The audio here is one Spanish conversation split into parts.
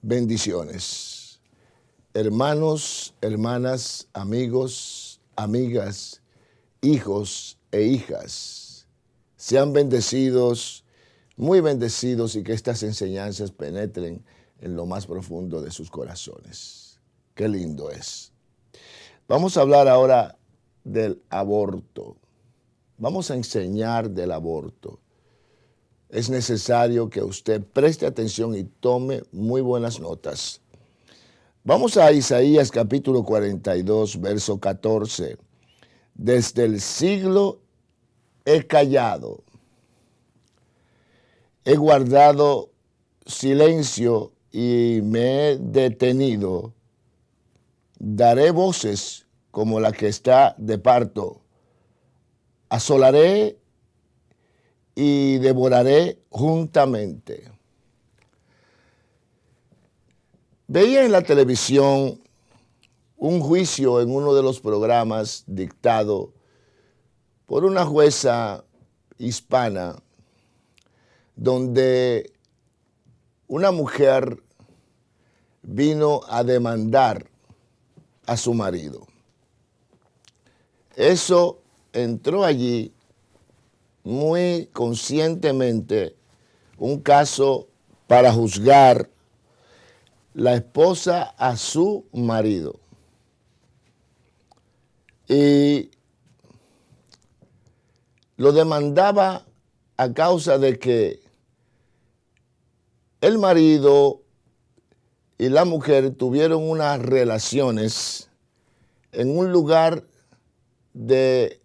Bendiciones. Hermanos, hermanas, amigos, amigas, hijos e hijas, sean bendecidos, muy bendecidos, y que estas enseñanzas penetren en lo más profundo de sus corazones. Qué lindo es. Vamos a hablar ahora del aborto. Vamos a enseñar del aborto. Es necesario que usted preste atención y tome muy buenas notas. Vamos a Isaías capítulo 42, verso 14. Desde el siglo he callado, he guardado silencio y me he detenido. Daré voces como la que está de parto. Asolaré y devoraré juntamente. Veía en la televisión un juicio en uno de los programas dictado por una jueza hispana, donde una mujer vino a demandar a su marido. Eso entró allí muy conscientemente, un caso para juzgar la esposa a su marido. Y lo demandaba a causa de que el marido y la mujer tuvieron unas relaciones en un lugar de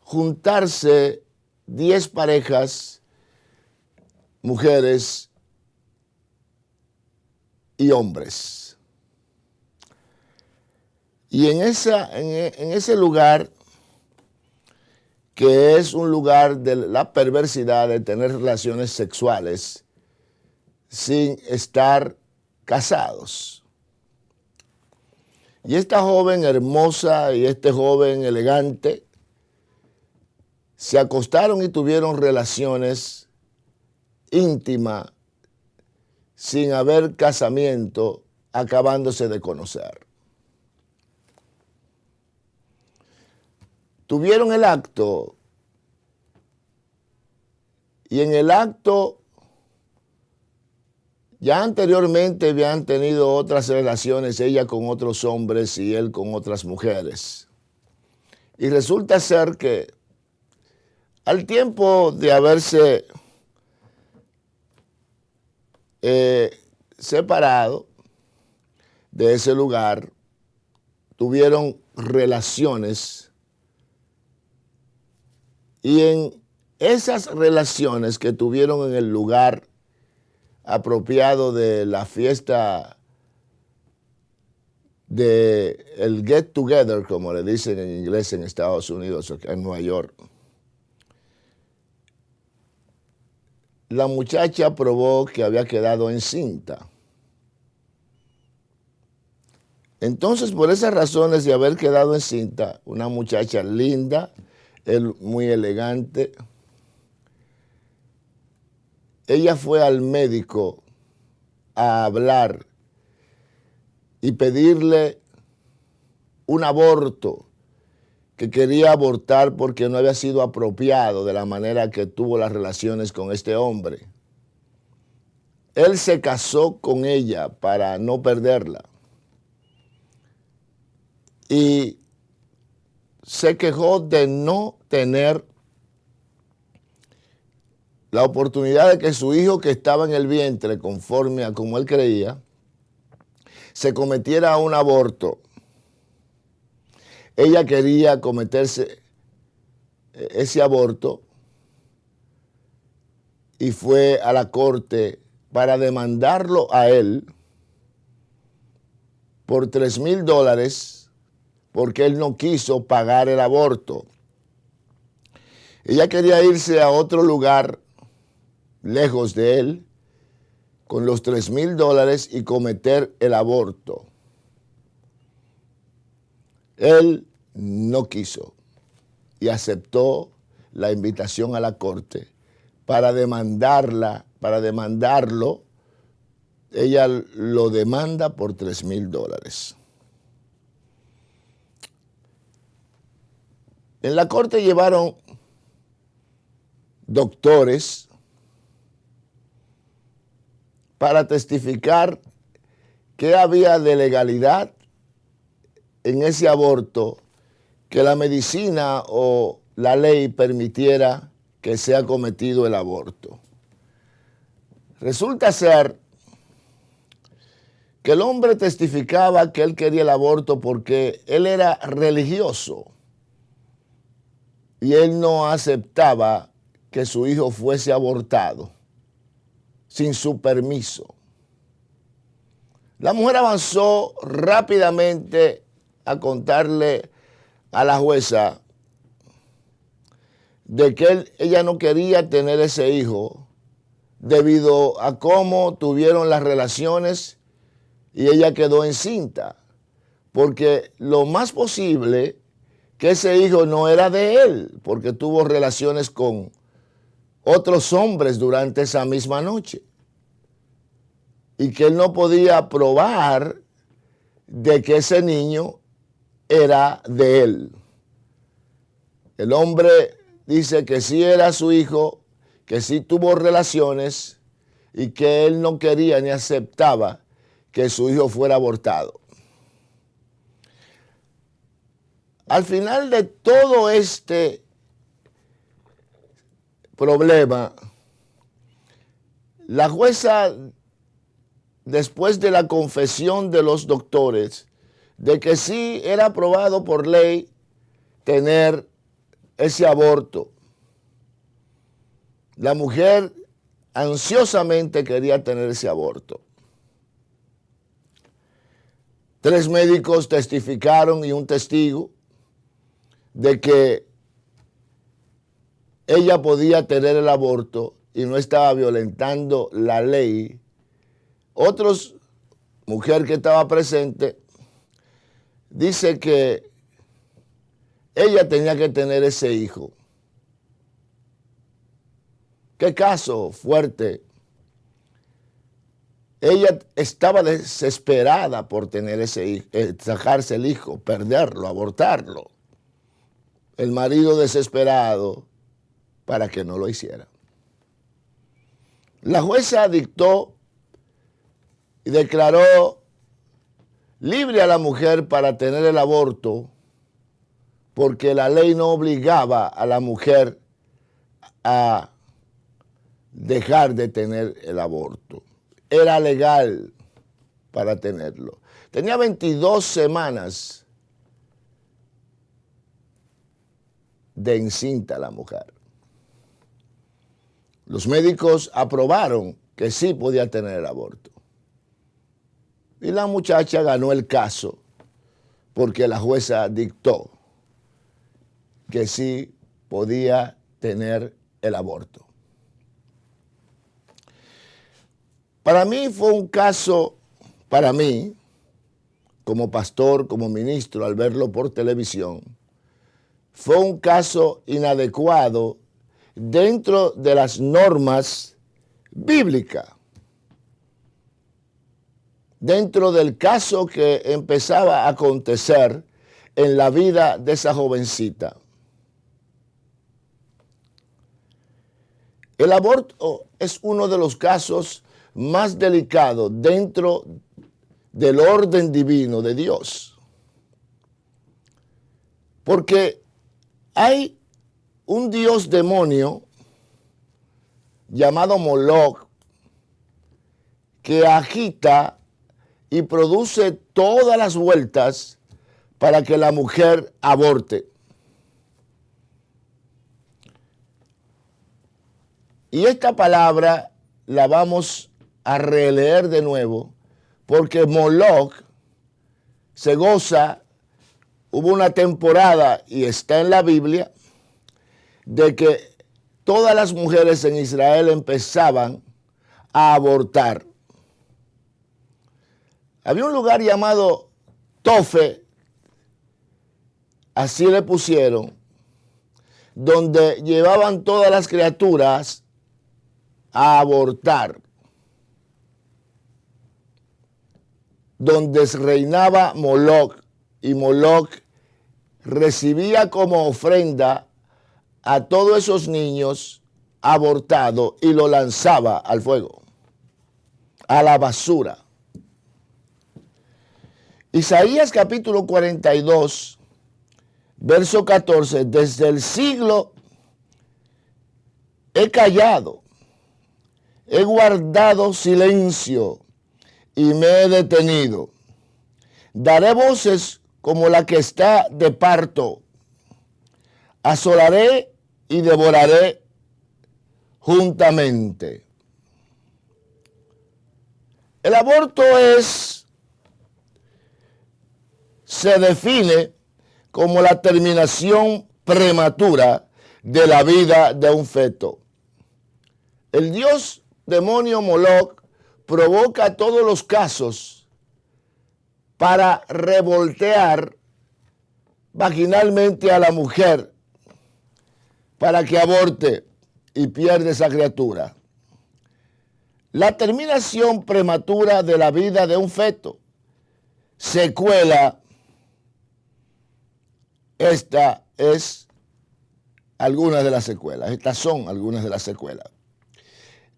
juntarse 10 parejas, mujeres y hombres. Y en ese lugar, que es un lugar de la perversidad de tener relaciones sexuales sin estar casados. Y esta joven hermosa y este joven elegante se acostaron y tuvieron relaciones íntimas sin haber casamiento, acabándose de conocer. Tuvieron el acto, y en el acto ya anteriormente habían tenido otras relaciones, ella con otros hombres y él con otras mujeres. Y resulta ser que al tiempo de haberse separado de ese lugar, tuvieron relaciones, y en esas relaciones que tuvieron en el lugar apropiado de la fiesta del get together, como le dicen en inglés en Estados Unidos, en Nueva York, la muchacha probó que había quedado encinta. Entonces, por esas razones de haber quedado encinta, una muchacha linda, él muy elegante, ella fue al médico a hablar y pedirle un aborto, que quería abortar porque no había sido apropiado de la manera que tuvo las relaciones con este hombre. Él se casó con ella para no perderla y se quejó de no tener la oportunidad de que su hijo, que estaba en el vientre, conforme a como él creía, se cometiera un aborto. Ella quería cometerse ese aborto y fue a la corte para demandarlo a él por $3,000 porque él no quiso pagar el aborto. Ella quería irse a otro lugar lejos de él con los $3,000 y cometer el aborto. Él no quiso y aceptó la invitación a la corte para demandarlo ella lo demanda por $3,000. En la corte llevaron doctores para testificar qué había de legalidad en ese aborto que la medicina o la ley permitiera que sea cometido el aborto. Resulta ser que el hombre testificaba que él quería el aborto porque él era religioso y él no aceptaba que su hijo fuese abortado sin su permiso. La mujer avanzó rápidamente a contarle a la jueza de que ella no quería tener ese hijo debido a cómo tuvieron las relaciones y ella quedó encinta, porque lo más posible que ese hijo no era de él, porque tuvo relaciones con otros hombres durante esa misma noche y que él no podía probar de que ese niño era de él. El hombre dice que sí era su hijo, que sí tuvo relaciones y que él no quería ni aceptaba que su hijo fuera abortado. Al final de todo este problema, la jueza, después de la confesión de los doctores de que sí era aprobado por ley tener ese aborto, la mujer ansiosamente quería tener ese aborto. 3 médicos testificaron y un testigo de que ella podía tener el aborto y no estaba violentando la ley. Otros, mujer que estaba presente, dice que ella tenía que tener ese hijo. ¿Qué caso fuerte? Ella estaba desesperada por tener ese hijo, sacarse el hijo, perderlo, abortarlo. El marido desesperado para que no lo hiciera. La jueza dictó y declaró libre a la mujer para tener el aborto porque la ley no obligaba a la mujer a dejar de tener el aborto. Era legal para tenerlo. Tenía 22 semanas de encinta la mujer. Los médicos aprobaron que sí podía tener el aborto. Y la muchacha ganó el caso porque la jueza dictó que sí podía tener el aborto. Para mí fue un caso, para mí, como pastor, como ministro, al verlo por televisión, fue un caso inadecuado dentro de las normas bíblicas. Dentro del caso que empezaba a acontecer en la vida de esa jovencita. El aborto es uno de los casos más delicados dentro del orden divino de Dios. Porque hay un dios demonio llamado Moloch que agita y produce todas las vueltas para que la mujer aborte. Y esta palabra la vamos a releer de nuevo porque Moloch se goza, hubo una temporada y está en la Biblia, de que todas las mujeres en Israel empezaban a abortar. Había un lugar llamado Tofe, así le pusieron, donde llevaban todas las criaturas a abortar. donde reinaba Moloc, y Moloc recibía como ofrenda a todos esos niños abortados y lo lanzaba al fuego, a la basura. Isaías capítulo 42, verso 14, desde el siglo he callado, he guardado silencio y me he detenido. Daré voces como la que está de parto. Asolaré y devoraré juntamente. El aborto se define como la terminación prematura de la vida de un feto. El dios demonio Moloc provoca todos los casos para revoltear vaginalmente a la mujer para que aborte y pierda esa criatura. La terminación prematura de la vida de un feto, secuela, esta es algunas de las secuelas, estas son algunas de las secuelas.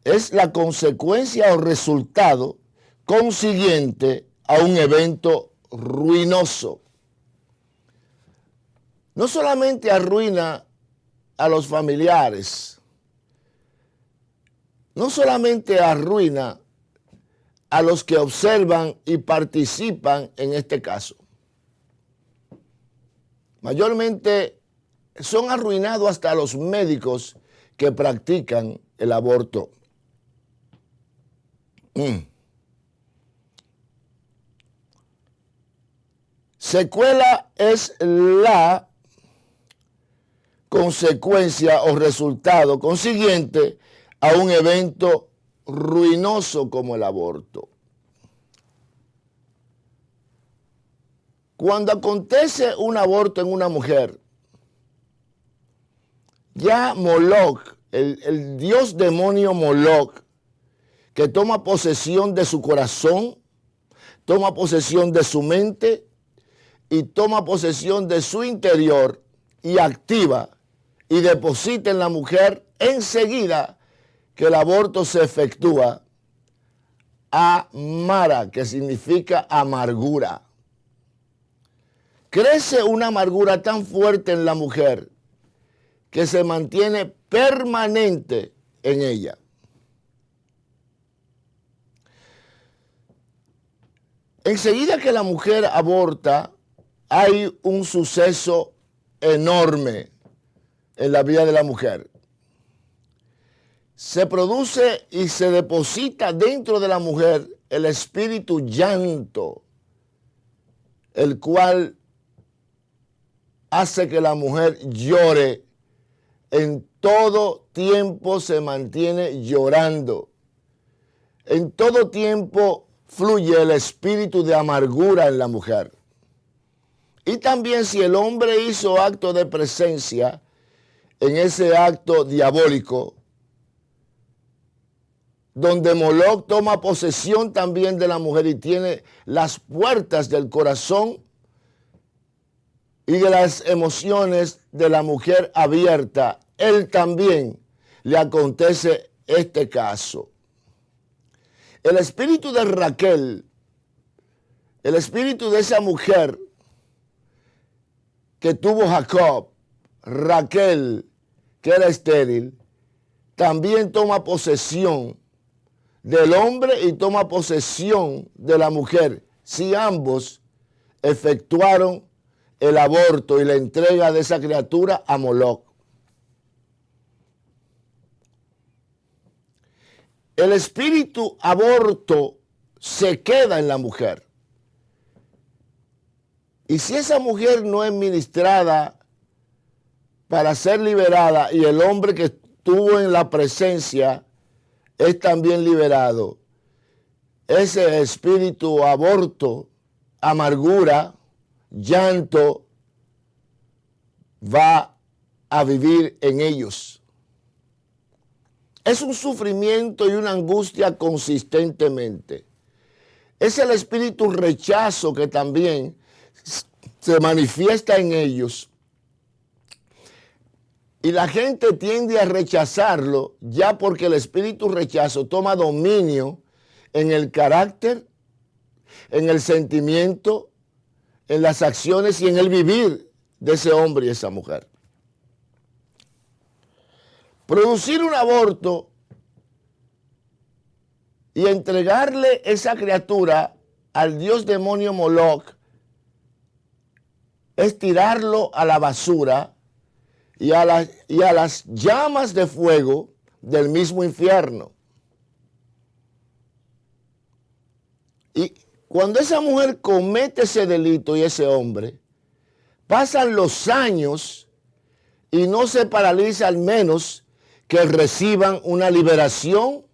Es la consecuencia o resultado consiguiente a un evento ruinoso. No solamente arruina a los familiares, no solamente arruina a los que observan y participan en este caso. Mayormente son arruinados hasta los médicos que practican el aborto. Secuela es la consecuencia o resultado consiguiente a un evento ruinoso como el aborto. Cuando acontece un aborto en una mujer, ya Moloc, el dios demonio Moloc, que toma posesión de su corazón, toma posesión de su mente y toma posesión de su interior y activa y deposita en la mujer enseguida que el aborto se efectúa, amara, que significa amargura. Crece una amargura tan fuerte en la mujer que se mantiene permanente en ella. Enseguida que la mujer aborta, hay un suceso enorme en la vida de la mujer. Se produce y se deposita dentro de la mujer el espíritu llanto, el cual hace que la mujer llore. En todo tiempo se mantiene llorando. En todo tiempo fluye el espíritu de amargura en la mujer. Y también si el hombre hizo acto de presencia en ese acto diabólico, donde Moloc toma posesión también de la mujer y tiene las puertas del corazón y de las emociones de la mujer abierta, él también le acontece este caso. El espíritu de Raquel, el espíritu de esa mujer que tuvo Jacob, Raquel, que era estéril, también toma posesión del hombre y toma posesión de la mujer, si ambos efectuaron el aborto y la entrega de esa criatura a Moloc. El espíritu aborto se queda en la mujer. Y si esa mujer no es ministrada para ser liberada y el hombre que estuvo en la presencia es también liberado, ese espíritu aborto, amargura, llanto, va a vivir en ellos. Es un sufrimiento y una angustia consistentemente. es el espíritu rechazo que también se manifiesta en ellos. Y la gente tiende a rechazarlo ya porque el espíritu rechazo toma dominio en el carácter, en el sentimiento, en las acciones y en el vivir de ese hombre y esa mujer. Producir un aborto y entregarle esa criatura al dios demonio Moloch es tirarlo a la basura y a las llamas de fuego del mismo infierno. Y cuando esa mujer comete ese delito y ese hombre, pasan los años y no se paraliza, al menos que reciban una liberación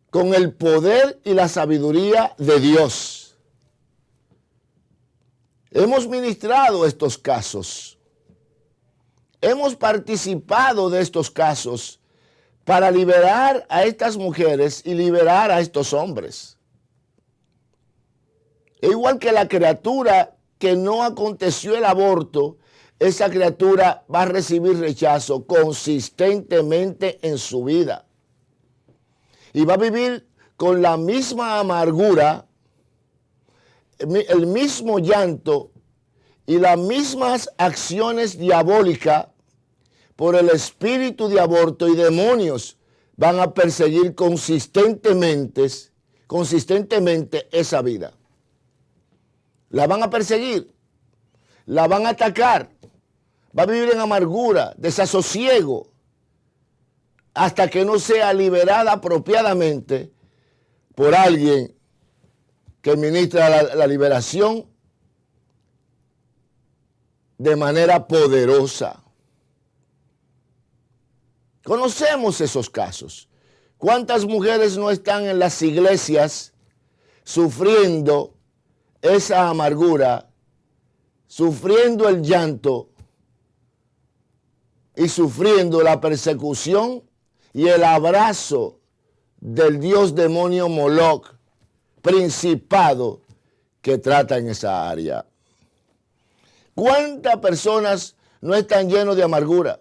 con el poder y la sabiduría de Dios. Hemos ministrado estos casos. Hemos participado de estos casos para liberar a estas mujeres y liberar a estos hombres. E igual que la criatura que no aconteció el aborto, esa criatura va a recibir rechazo consistentemente en su vida. Y va a vivir con la misma amargura, el mismo llanto y las mismas acciones diabólicas por el espíritu de aborto, y demonios van a perseguir consistentemente esa vida. La van a perseguir, la van a atacar, va a vivir en amargura, desasosiego, hasta que no sea liberada apropiadamente por alguien que ministra la liberación de manera poderosa. Conocemos esos casos. ¿Cuántas mujeres no están en las iglesias sufriendo esa amargura, sufriendo el llanto y sufriendo la persecución y el abrazo del dios demonio Moloch, principado que trata en esa área? ¿Cuántas personas no están llenos de amargura?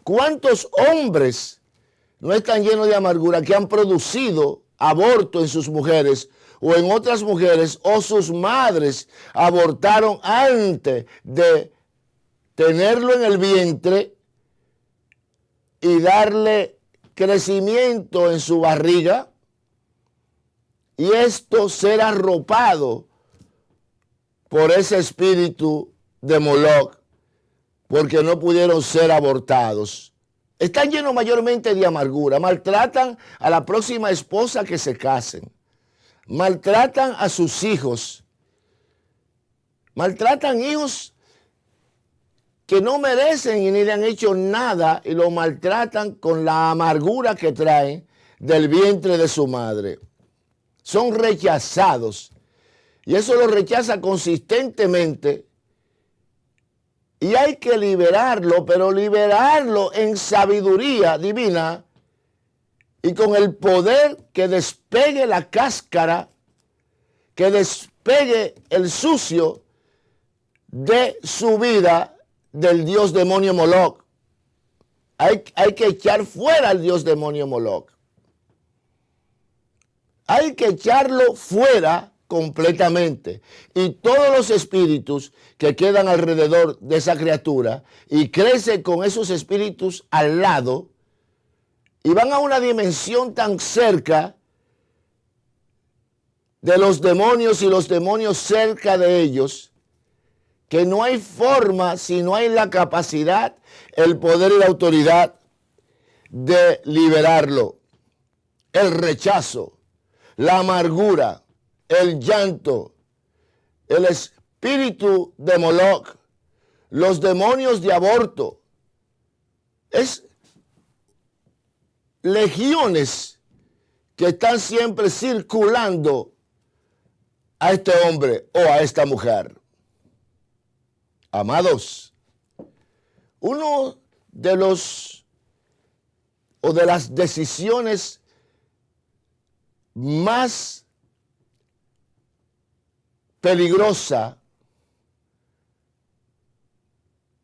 ¿Cuántos hombres no están llenos de amargura que han producido aborto en sus mujeres o en otras mujeres, o sus madres abortaron antes de tenerlo en el vientre y darle crecimiento en su barriga, y esto ser arropado por ese espíritu de Moloch, porque no pudieron ser abortados? Están llenos mayormente de amargura, maltratan a la próxima esposa que se casen, maltratan a sus hijos, maltratan hijos que no merecen y ni le han hecho nada, y lo maltratan con la amargura que traen del vientre de su madre. Son rechazados, y eso lo rechaza consistentemente, y hay que liberarlo, pero liberarlo en sabiduría divina y con el poder que despegue la cáscara, que despegue el sucio de su vida del dios demonio Moloch. Hay que echar fuera al dios demonio Moloch. Hay que echarlo fuera completamente. Y todos los espíritus que quedan alrededor de esa criatura y crecen con esos espíritus al lado y van a una dimensión tan cerca de los demonios y los demonios cerca de ellos, que no hay forma, si no hay la capacidad, el poder y la autoridad de liberarlo. El rechazo, la amargura, el llanto, el espíritu de Moloch, los demonios de aborto, es legiones que están siempre circulando a este hombre o a esta mujer. Amados, uno de las decisiones más peligrosa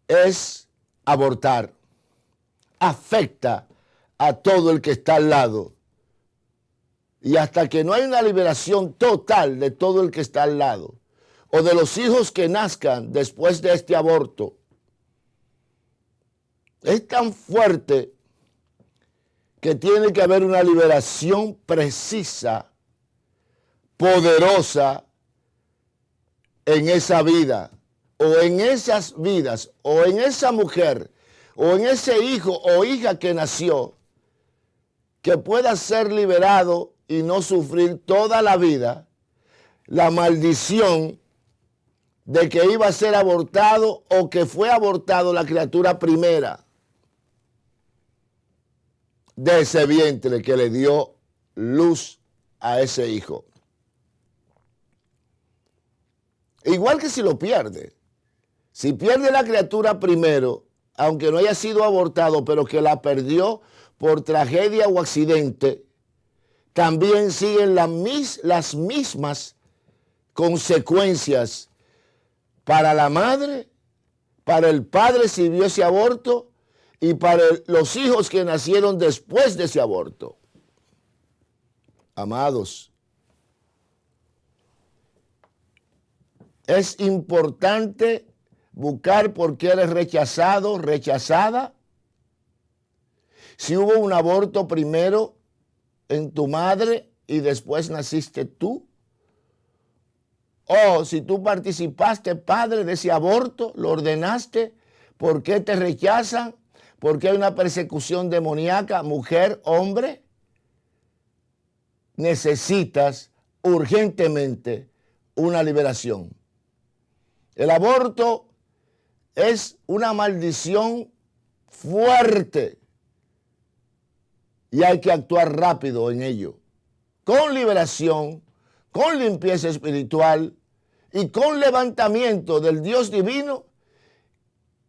es abortar. Afecta a todo el que está al lado. Y hasta que no hay una liberación total de todo el que está al lado, o de los hijos que nazcan después de este aborto, es tan fuerte que tiene que haber una liberación precisa, poderosa, en esa vida, o en esas vidas, o en esa mujer, o en ese hijo o hija que nació, que pueda ser liberado y no sufrir toda la vida la maldición de que iba a ser abortado o que fue abortado la criatura primera de ese vientre que le dio luz a ese hijo. Igual que si lo pierde. Si pierde la criatura primero, aunque no haya sido abortado, pero que la perdió por tragedia o accidente, también siguen las mismas consecuencias para la madre, para el padre si vio ese aborto y para los hijos que nacieron después de ese aborto. Amados, es importante buscar por qué eres rechazado, rechazada. Si hubo un aborto primero en tu madre y después naciste tú. O si tú participaste, padre, de ese aborto, lo ordenaste, ¿por qué te rechazan? ¿Por qué hay una persecución demoníaca, mujer, hombre? Necesitas urgentemente una liberación. El aborto es una maldición fuerte y hay que actuar rápido en ello, con liberación, con limpieza espiritual y con levantamiento del Dios divino,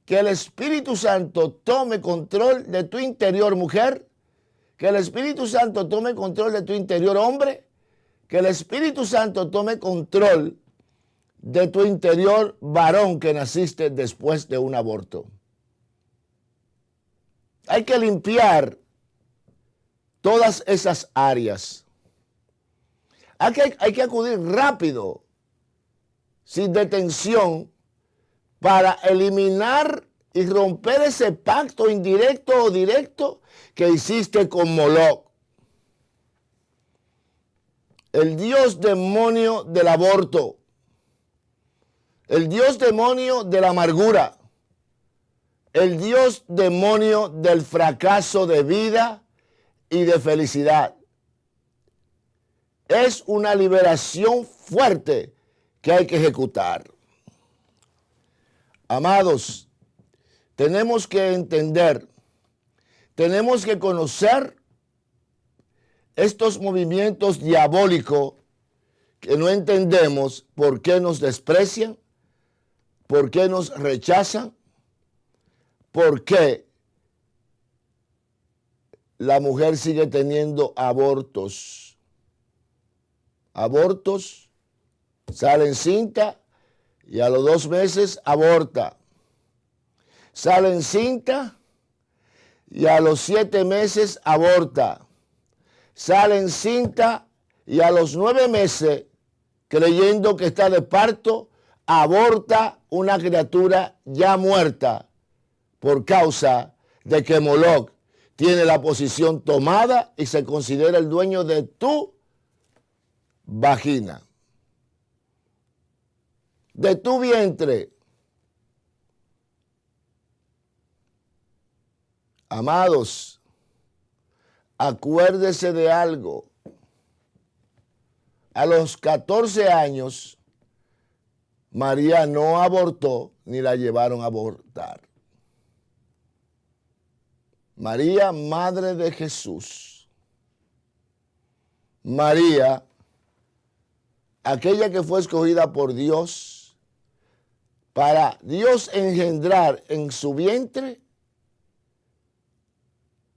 que el Espíritu Santo tome control de tu interior, mujer, que el Espíritu Santo tome control de tu interior, hombre, que el Espíritu Santo tome control de tu interior, varón, que naciste después de un aborto. Hay que limpiar todas esas áreas. Hay que acudir rápido, sin detención, para eliminar y romper ese pacto indirecto o directo que hiciste con Moloch, el dios demonio del aborto, el dios demonio de la amargura, el dios demonio del fracaso de vida y de felicidad. Es una liberación fuerte que hay que ejecutar. Amados, tenemos que entender, tenemos que conocer estos movimientos diabólicos que no entendemos por qué nos desprecian, por qué nos rechazan, por qué la mujer sigue teniendo abortos. Abortos, sale encinta y a los 2 meses aborta. Sale encinta y a los 7 meses aborta. Sale encinta y a los 9 meses, creyendo que está de parto, aborta una criatura ya muerta por causa de que Moloch tiene la posición tomada y se considera el dueño de tu vagina, de tu vientre. Amados, acuérdese de algo. A los 14 años, María no abortó ni la llevaron a abortar. María, madre de Jesús. María, aquella que fue escogida por Dios para Dios engendrar en su vientre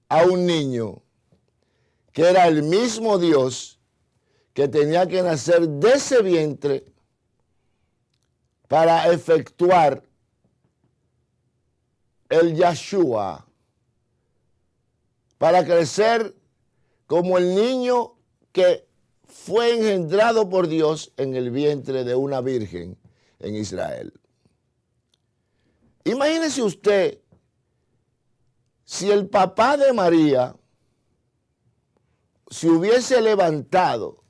a un niño que era el mismo Dios que tenía que nacer de ese vientre para efectuar el Yahshua, para crecer como el niño que fue engendrado por Dios en el vientre de una virgen en Israel. Imagínese usted si el papá de María se hubiese levantado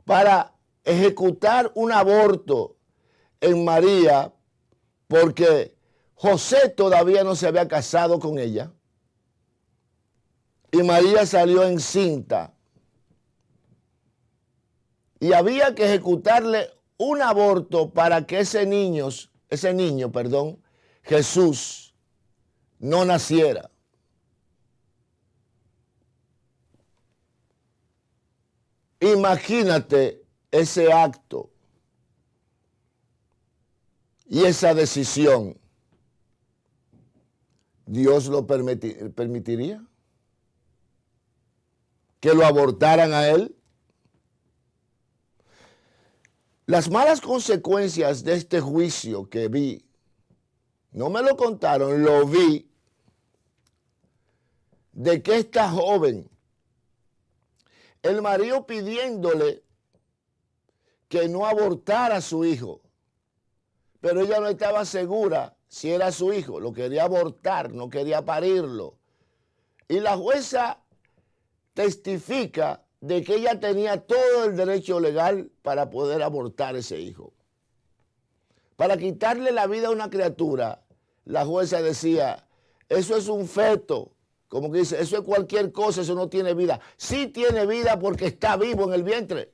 para ejecutar un aborto en María porque José todavía no se había casado con ella y María salió encinta y había que ejecutarle un aborto para que ese niño, Jesús, no naciera. Imagínate ese acto y esa decisión. ¿Dios lo permitiría? ¿Que lo abortaran a él? Las malas consecuencias de este juicio que vi, no me lo contaron, lo vi, de que esta joven, el marido pidiéndole que no abortara a su hijo, pero ella no estaba segura si era su hijo, lo quería abortar, no quería parirlo. Y la jueza testifica de que ella tenía todo el derecho legal para poder abortar ese hijo. Para quitarle la vida a una criatura, la jueza decía, eso es un feto, como que dice, eso es cualquier cosa, eso no tiene vida. Sí tiene vida porque está vivo en el vientre.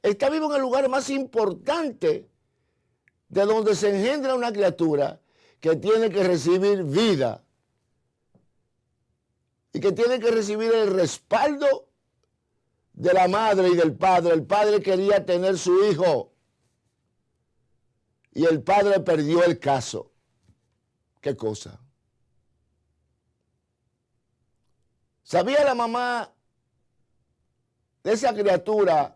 Está vivo en el lugar más importante de donde se engendra una criatura que tiene que recibir vida y que tiene que recibir el respaldo de la madre y del padre. El padre quería tener su hijo y el padre perdió el caso. ¿Qué cosa? ¿Sabía la mamá de esa criatura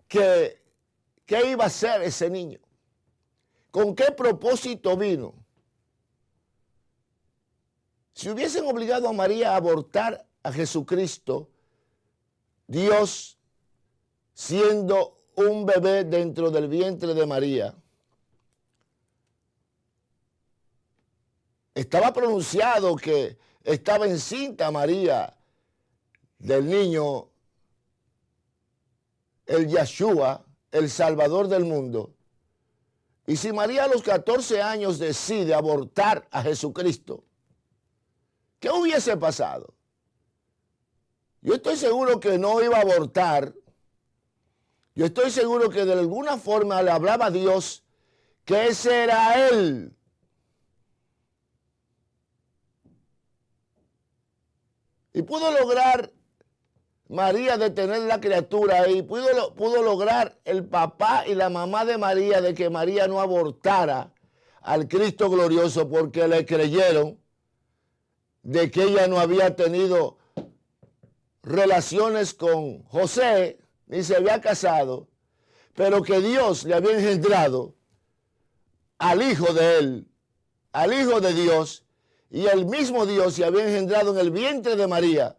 qué iba a hacer ese niño? ¿Con qué propósito vino? Si hubiesen obligado a María a abortar a Jesucristo, Dios, siendo un bebé dentro del vientre de María, estaba pronunciado que estaba encinta María del niño, el Yahshua, el Salvador del mundo. Y si María a los 14 años decide abortar a Jesucristo, ¿qué hubiese pasado? Yo estoy seguro que no iba a abortar. Yo estoy seguro que de alguna forma le hablaba a Dios que ese era él. Y pudo lograr María detener la criatura y pudo lograr el papá y la mamá de María de que María no abortara al Cristo glorioso porque le creyeron de que ella no había tenido relaciones con José ni se había casado, pero que Dios le había engendrado al hijo de él, al hijo de Dios, y el mismo Dios se había engendrado en el vientre de María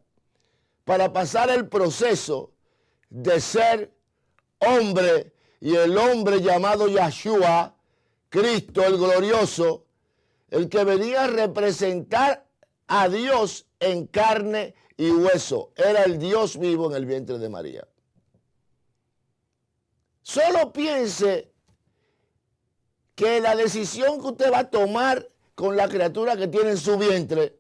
para pasar el proceso de ser hombre y el hombre llamado Yahshua, Cristo el glorioso, el que venía a representar a Dios en carne y hueso. Era el Dios vivo en el vientre de María. Solo piense que la decisión que usted va a tomar con la criatura que tiene en su vientre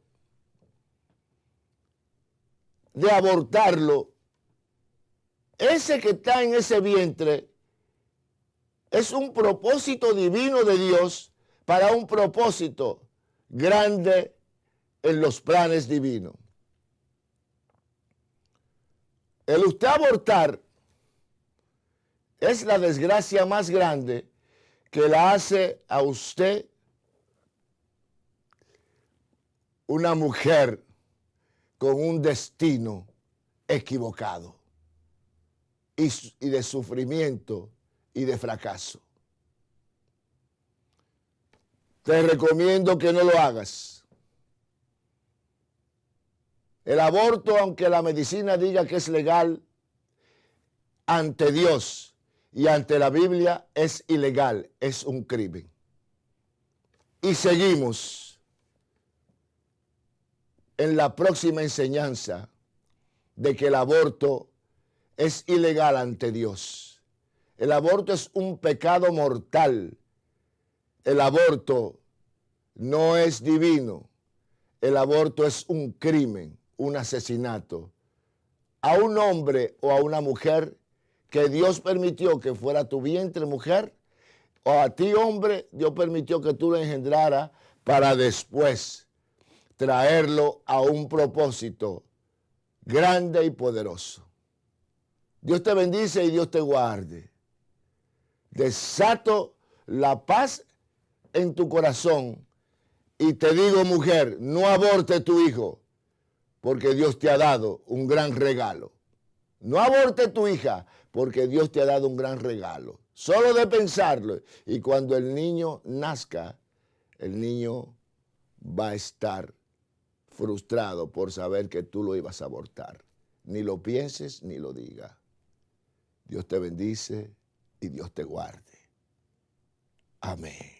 de abortarlo, ese que está en ese vientre es un propósito divino de Dios para un propósito grande en los planes divinos. El usted abortar es la desgracia más grande que la hace a usted una mujer con un destino equivocado. y de sufrimiento y de fracaso. Te recomiendo que no lo hagas. El aborto, aunque la medicina diga que es legal, ante Dios y ante la Biblia es ilegal, es un crimen. Y seguimos en la próxima enseñanza de que el aborto es ilegal ante Dios. El aborto es un pecado mortal. El aborto no es divino. El aborto es un crimen, un asesinato a un hombre o a una mujer que Dios permitió que fuera tu vientre mujer, o a ti hombre, Dios permitió que tú lo engendraras para después traerlo a un propósito grande y poderoso. Dios te bendice y Dios te guarde. Desato la paz en tu corazón y te digo, mujer, no aborte tu hijo, porque Dios te ha dado un gran regalo. No aborte tu hija, porque Dios te ha dado un gran regalo. Solo de pensarlo. Y cuando el niño nazca, el niño va a estar frustrado por saber que tú lo ibas a abortar. Ni lo pienses ni lo digas. Dios te bendice y Dios te guarde. Amén.